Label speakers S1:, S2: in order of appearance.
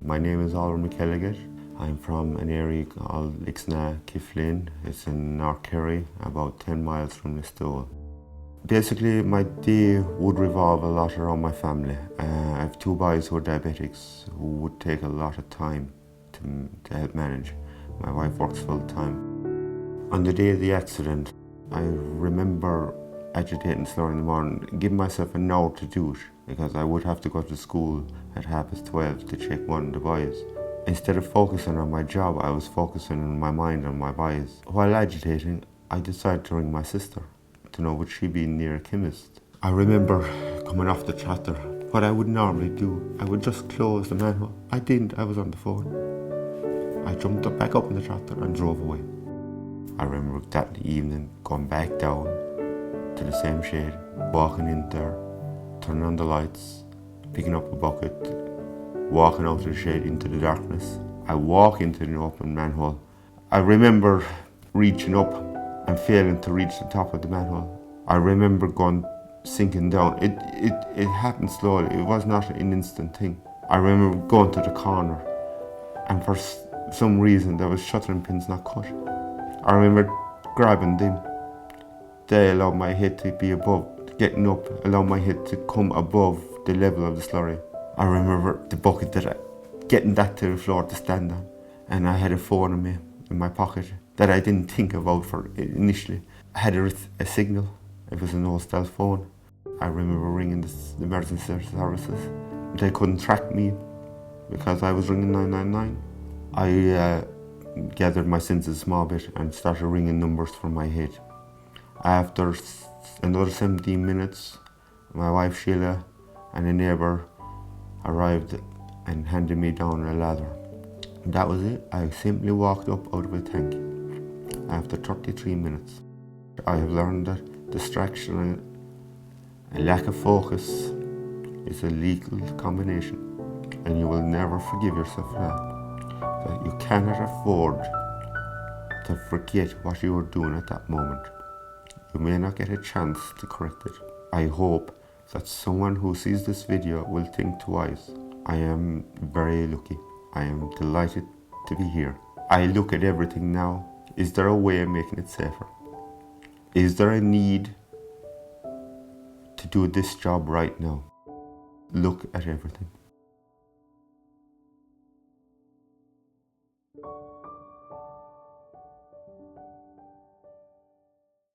S1: My name is Oliver McElligott. I'm from an area called Kilflynn. It's in North Kerry, about 10 miles from Listowel. Basically, my day would revolve a lot around my family. I have two boys who are diabetics who would take a lot of time to help manage. My wife works full time. On the day of the accident, I remember agitating slowly in the morning, giving myself an hour to do it because I would have to go to school at 12:30 to check one of the boys. Instead of focusing on my job, I was focusing in my mind on my boys. While agitating, I decided to ring my sister to know would she be near a chemist. I remember coming off the tractor. What I would normally do, I would just close the manhole. I didn't, I was on the phone. I jumped back up in the tractor and drove away. I remember that evening going back down to the same shed, walking in there, turning on the lights, picking up a bucket, walking out of the shed into the darkness. I walk into the open manhole. I remember reaching up and failing to reach the top of the manhole. I remember sinking down. It happened slowly. It was not an instant thing. I remember going to the corner and for some reason there was shuttering pins not cut. I remember grabbing them. They allowed my head to be above, getting up, allowed my head to come above the level of the slurry. I remember the bucket getting that to the floor to stand on, and I had a phone in my pocket that I didn't think about for initially. I had a signal. It was an old style phone. I remember ringing the emergency services. They couldn't track me because I was ringing 999. I gathered my senses a small bit and started ringing numbers from my head. After another 17 minutes, my wife Sheila and a neighbour arrived and handed me down a ladder. That was it. I simply walked up out of a tank after 33 minutes. I have learned that distraction and lack of focus is a lethal combination, and you will never forgive yourself for that. That you cannot afford to forget what you were doing at that moment. You may not get a chance to correct it. I hope that someone who sees this video will think twice. I am very lucky. I am delighted to be here. I look at everything now. Is there a way of making it safer? Is there a need to do this job right now? Look at everything.